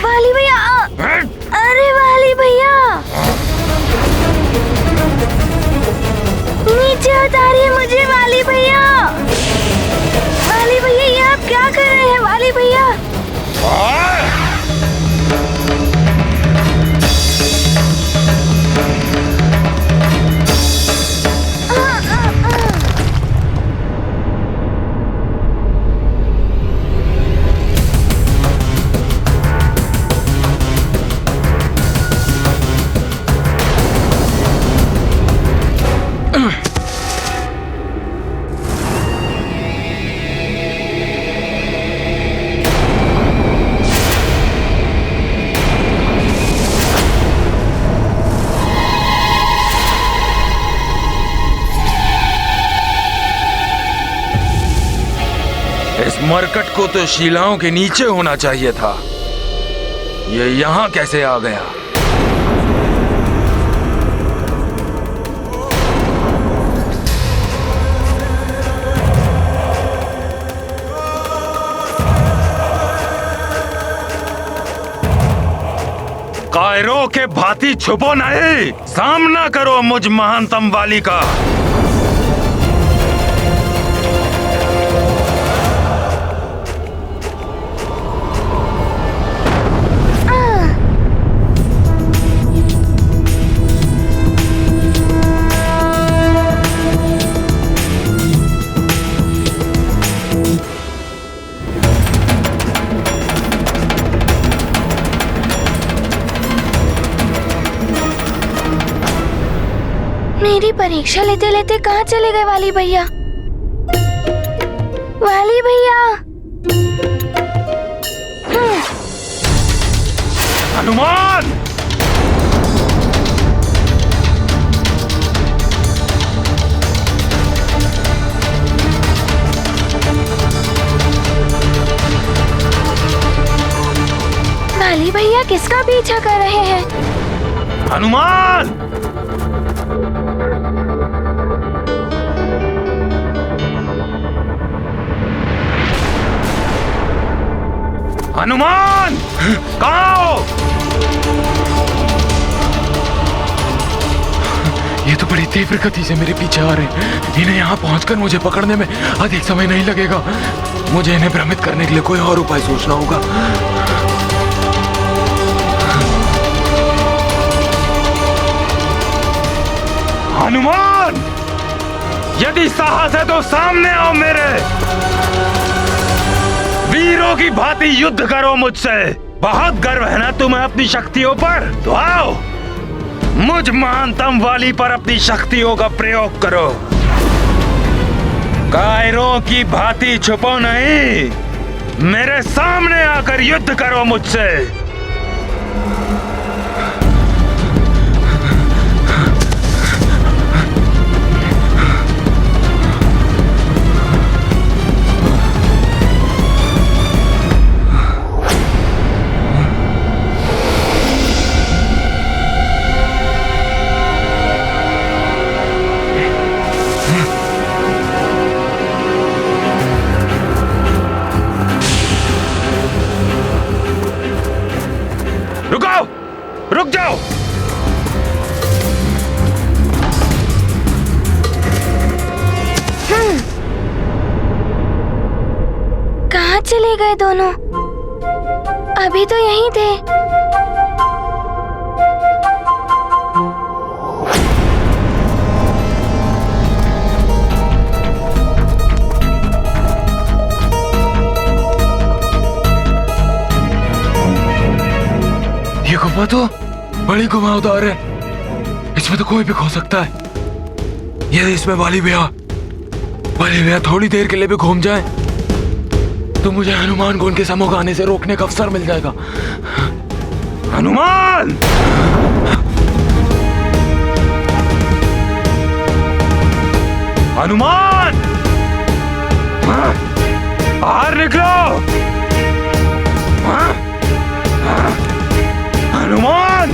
वाली भैया, अरे वाली भैया, नीचे उतारिए मुझे वाली भैया। वाली भैया, ये आप क्या कर रहे हैं वाली भैया? इस मरकट को तो शिलाओं के नीचे होना चाहिए था, ये यहाँ कैसे आ गया? कायरों के भांति छुपो नहीं, सामना करो मुझ महानतम वाली का। मेरी परीक्षा लेते लेते कहाँ चले गए वाली भैया? वाली भैया, हनुमान! वाली भैया किसका पीछा कर रहे हैं? हनुमान! हनुमान! कहाँ हो? ये तो बड़ी तीव्र गति से मेरे पीछे आ रहे हैं। इन्हें यहाँ पहुंचकर मुझे पकड़ने में अधिक समय नहीं लगेगा। मुझे इन्हें भ्रमित करने के लिए कोई और उपाय सोचना होगा। हनुमान! यदि साहस है तो सामने आओ मेरे। वीरों की भांति युद्ध करो मुझसे। बहुत गर्व है ना तुम्हें अपनी शक्तियों पर? तो आओ, मुझ महानतम वाली पर अपनी शक्तियों का प्रयोग करो। कायरों की भांति छुपो नहीं, मेरे सामने आकर युद्ध करो मुझसे। रुक जाओ। कहाँ चले गए दोनों? अभी तो यहीं थे। ये गुफा तो बड़ी घुमावदार है, इसमें तो कोई भी खो सकता है। यदि इसमें वाली भैया थोड़ी देर के लिए भी घूम जाए तो मुझे हनुमान को उनके सम्मुख आने से रोकने का अवसर मिल जाएगा। हनुमान! हनुमान! बाहर निकलो! हनुमान!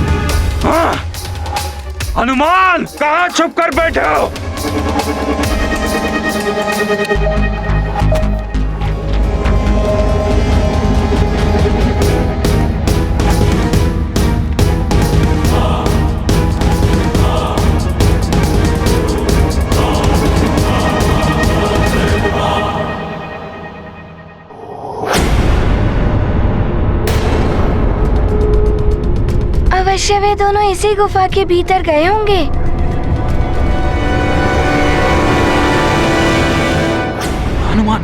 हनुमान! कहाँ छुप कर बैठे हो? अवश्य वे दोनों इसी गुफा के भीतर गए होंगे। हनुमान!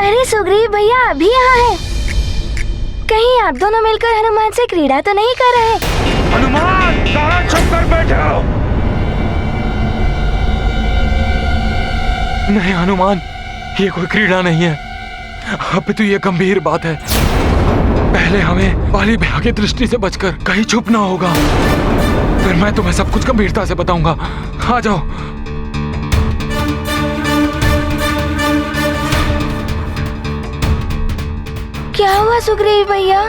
अरे सुग्रीव भैया अभी यहाँ हैं। कहीं आप दोनों मिलकर हनुमान से क्रीड़ा तो नहीं कर रहे? हनुमान! कहाँ छुप कर बैठे हो? नहीं हनुमान, ये कोई क्रीड़ा नहीं है, अब तो ये गंभीर बात है। पहले हमें वाली भैया की दृष्टि से बचकर कहीं छुपना होगा, फिर मैं तुम्हें सब कुछ गंभीरता से बताऊंगा। आ जाओ। क्या हुआ सुग्रीव भैया?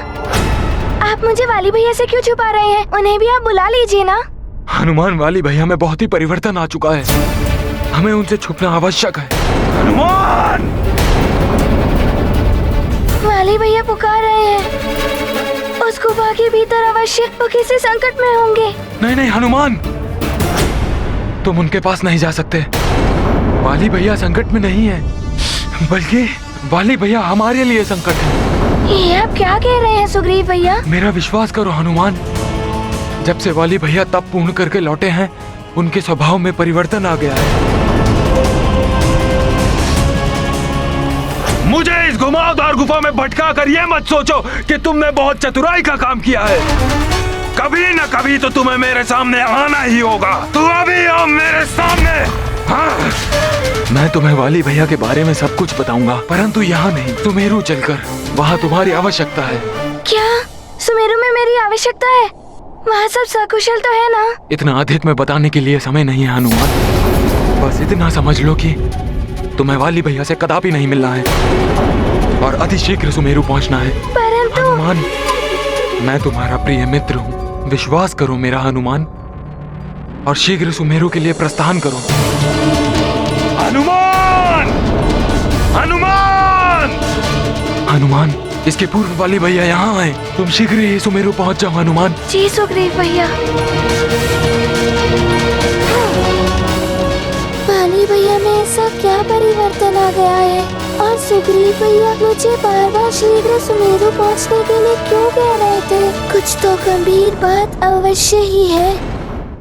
आप मुझे वाली भैया से क्यों छुपा रहे हैं? उन्हें भी आप बुला लीजिए ना। हनुमान, वाली भैया में बहुत ही परिवर्तन आ चुका है, हमें उनसे छुपना आवश्यक है। हनुमान! वाली भैया पुकार रहे हैं। उस गुफा के भीतर अवश्य वो किसी संकट में होंगे। नहीं नहीं हनुमान, तुम उनके पास नहीं जा सकते। वाली भैया संकट में नहीं है, बल्कि वाली भैया हमारे लिए संकट है। ये आप क्या कह रहे हैं सुग्रीव भैया? मेरा विश्वास करो हनुमान, जब से वाली भैया तप पूर्ण करके लौटे हैं, उनके स्वभाव में परिवर्तन आ गया है। मुझे इस घुमावदार गुफा में भटका कर ये मत सोचो कि तुमने बहुत चतुराई का काम किया है। कभी न कभी तो तुम्हें मेरे सामने आना ही होगा। तू अभी आओ मेरे सामने। हाँ। मैं तुम्हें वाली भैया के बारे में सब कुछ बताऊंगा, परंतु यहाँ नहीं, सुमेरु चलकर, वहाँ तुम्हारी आवश्यकता है। क्या सुमेरु में मेरी आवश्यकता है? वहाँ सब सकुशल तो है ना? इतना अधिक में बताने के लिए समय नहीं है हनुमान, बस इतना समझ लो कि तुम्हें वाली भैया से कदापि नहीं मिलना है और अतिशीघ्र सुमेरु पहुंचना है। परंतु हनुमान, मैं तुम्हारा प्रिय मित्र हूँ, विश्वास करो मेरा हनुमान, और शीघ्र सुमेरु के लिए प्रस्थान करो। हनुमान! हनुमान! हनुमान, इसके पूर्व वाली भैया यहाँ आए, तुम शीघ्र ही सुमेरु पहुँच जाओ हनुमान। जी सुग्रीव भैया। वाली भैया में ऐसा क्या परिवर्तन आ गया है? और सुग्रीव भैया मुझे बार बार शीघ्र सुमेरु पहुंचने के लिए क्यों कह रहे थे? कुछ तो गंभीर बात अवश्य ही है।